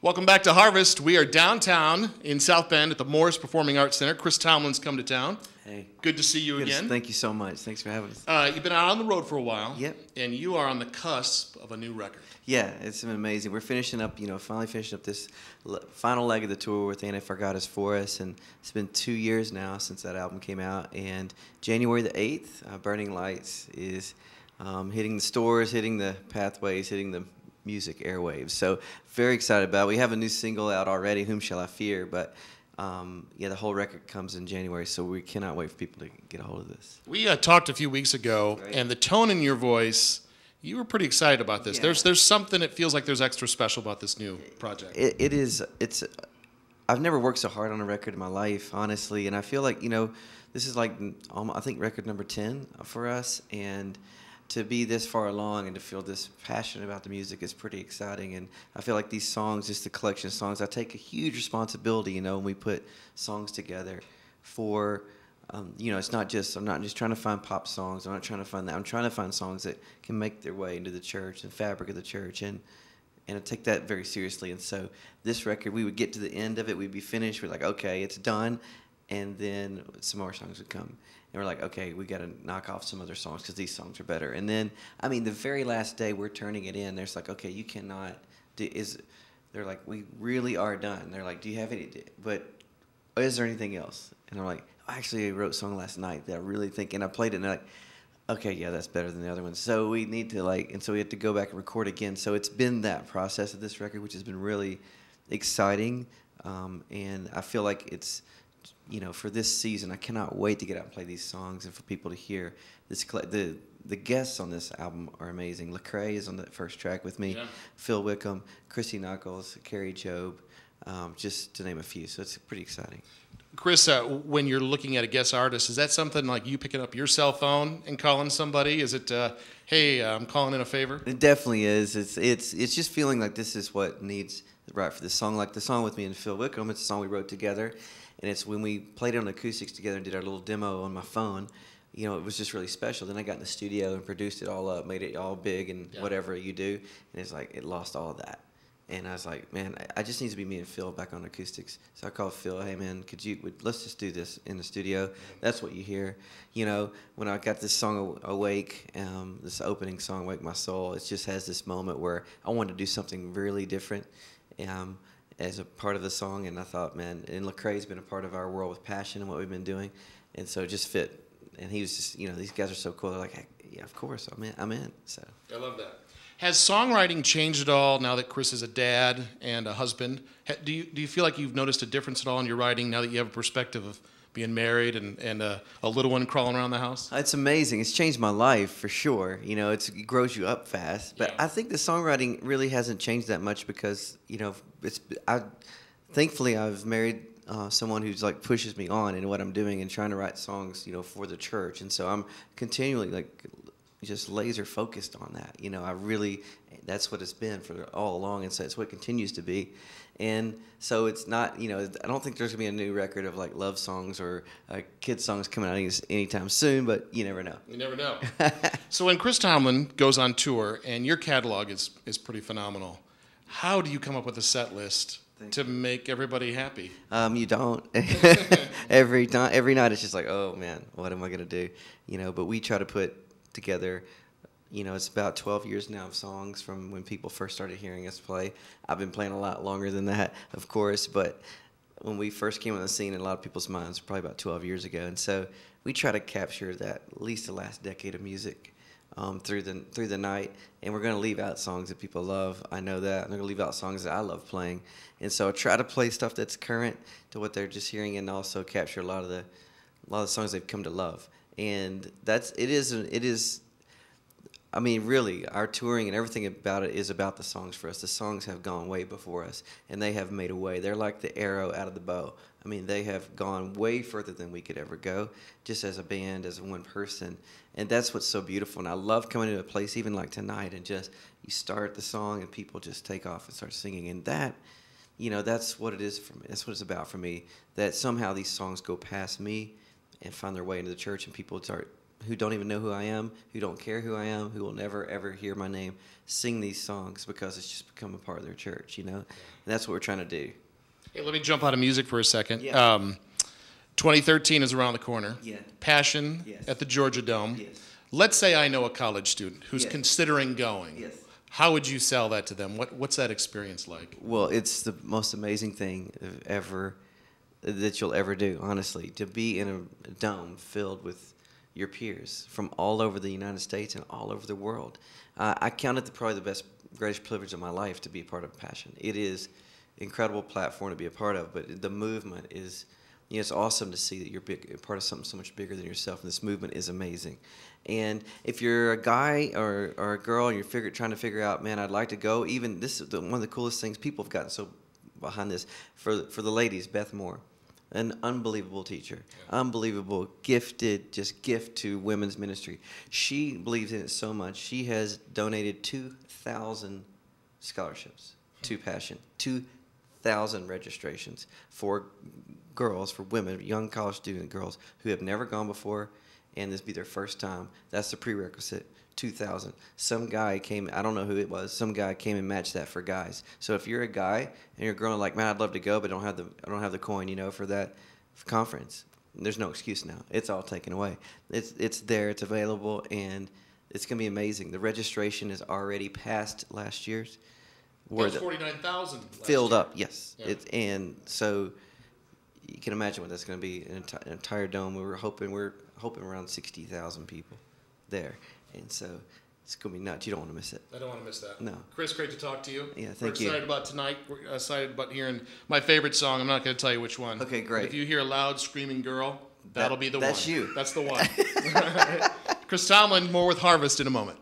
Welcome back to Harvest. We are downtown in South Bend at the Morris Performing Arts Center. Chris Tomlin's come to town. Hey. Good to see you again. Thank you so much. Thanks for having us. You've been out on the road for a while. Yep. And you are on the cusp of a new record. Yeah, it's been amazing. We're finishing up, finally finishing up this final leg of the tour with And If Our God Is For Us. And it's been 2 years now since that album came out. And January the 8th, Burning Lights is hitting the stores, hitting the pathways, hitting the music airwaves. So very excited about it. We have a new single out already, Whom Shall I Fear? But the whole record comes in January, so we cannot wait for people to get a hold of this. We talked a few weeks ago, Right. and the tone in your voice, you were pretty excited about this. Yeah. There's something that feels like there's extra special about this new project. It is. I've never worked so hard on a record in my life, honestly, and I feel like this is like I think record number 10 for us, and to be this far along and to feel this passionate about the music is pretty exciting. And I feel like these songs, just the collection of songs, I take a huge responsibility, when we put songs together for, it's not just, I'm not just trying to find pop songs. I'm not trying to find that. I'm trying to find songs that can make their way into the church and fabric of the church. And I take that very seriously. And so this record, we would get to the end of it, we'd be finished, we're like, okay, it's done. And then some more songs would come. And we're like, okay, we got to knock off some other songs because these songs are better. And then, the very last day we're turning it in, there's like, okay, you cannot, they're like, we really are done. They're like, do you have any, but is there anything else? And I'm like, actually, I wrote a song last night that I really think, and I played it, and they're like, okay, yeah, that's better than the other ones. So we need to and so we had to go back and record again. So it's been that process of this record, which has been really exciting. And I feel like it's, for this season, I cannot wait to get out and play these songs and for people to hear this. The guests on this album are amazing. Lecrae is on the first track with me. Yeah. Phil Wickham, Chrissy Knuckles, Carrie Job, just to name a few. So it's pretty exciting. Chris, when you're looking at a guest artist, is that something like you picking up your cell phone and calling somebody? Is it, hey, I'm calling in a favor? It definitely is. It's just feeling like this is what needs right for this song. Like the song with me and Phil Wickham, it's a song we wrote together. And it's when we played it on acoustics together and did our little demo on my phone, it was just really special. Then I got in the studio and produced it all up, made it all big and whatever you do. And it's like, it lost all of that. And I was like, man, I just need to be me and Phil back on acoustics. So I called Phil, hey man, let's just do this in the studio. That's what you hear. When I got this song Awake, this opening song, Wake My Soul, it just has this moment where I wanted to do something really different. As a part of the song, and I thought, man, and Lecrae's been a part of our world with passion and what we've been doing, and so it just fit. And he was just, these guys are so cool. They're like, hey, yeah, of course, I'm in. So I love that. Has songwriting changed at all now that Chris is a dad and a husband? Do you feel like you've noticed a difference at all in your writing now that you have a perspective of being married and a little one crawling around the house? It's amazing. It's changed my life for sure. It grows you up fast. But I think the songwriting really hasn't changed that much because thankfully I've married someone who's like pushes me on in what I'm doing and trying to write songs for the church, and so I'm continually just laser focused on that. That's what it's been for all along, and so it's what it continues to be. And so it's not, I don't think there's gonna be a new record of like love songs or kid songs coming out anytime soon, but you never know. You never know. So when Chris Tomlin goes on tour, and your catalog is pretty phenomenal, how do you come up with a set list to make everybody happy? You don't. Every night it's just like, oh man, what am I gonna do? But we try to put together, it's about 12 years now of songs from when people first started hearing us play. I've been playing a lot longer than that, of course, but when we first came on the scene in a lot of people's minds, probably about 12 years ago, and so we try to capture that, at least the last decade of music through the night, and we're going to leave out songs that people love. I know that. I'm going to leave out songs that I love playing, and so I try to play stuff that's current to what they're just hearing, and also capture a lot of the songs they've come to love. And it is. Really, our touring and everything about it is about the songs for us. The songs have gone way before us, and they have made a way. They're like the arrow out of the bow. They have gone way further than we could ever go, just as a band, as one person. And that's what's so beautiful. And I love coming to a place even like tonight and just you start the song and people just take off and start singing. And that's what it is for me. That's what it's about for me, that somehow these songs go past me and find their way into the church, and people start who don't even know who I am, who don't care who I am, who will never ever hear my name, sing these songs because it's just become a part of their church, you know. And that's what we're trying to do. Hey, let me jump out of music for a second. Yeah. 2013 is around the corner. Yeah. Passion Yes. at the Georgia Dome. Yes. Let's say I know a college student who's Yes. considering going. Yes. How would you sell that to them? What's that experience like? Well, it's the most amazing thing that you'll ever do, honestly, to be in a dome filled with your peers from all over the United States and all over the world. I count it probably the greatest privilege of my life to be a part of Passion. It is an incredible platform to be a part of, but the movement is, it's awesome to see that you're a part of something so much bigger than yourself, and this movement is amazing. And if you're a guy or a girl and you're trying to figure out, man, I'd like to go, even this is one of the coolest things, people have gotten so behind this. For the ladies, Beth Moore, an unbelievable teacher, unbelievable, gifted, just gift to women's ministry. She believes in it so much. She has donated 2,000 scholarships to Passion, 2,000 registrations for girls, for women, young college student girls who have never gone before, and this be their first time. That's the prerequisite. 2,000. Some guy came, I don't know who it was, some guy came and matched that for guys. So if you're a guy and you're growing like, man, I'd love to go, but I don't have the coin, for that conference, there's no excuse now. It's all taken away. It's there, it's available, and it's going to be amazing. The registration is already past last year's. It was 49,000 filled up, yes. Yeah. And so you can imagine what that's going to be, an entire dome. We're hoping around 60,000 people there. And so it's going to be nuts. You don't want to miss it. I don't want to miss that. No. Chris, great to talk to you. Yeah, thank you. We're excited about tonight. We're excited about hearing my favorite song. I'm not going to tell you which one. Okay, great. But if you hear a loud screaming girl, that'll be the one. That's you. That's the one. Chris Tomlin, more with Harvest in a moment.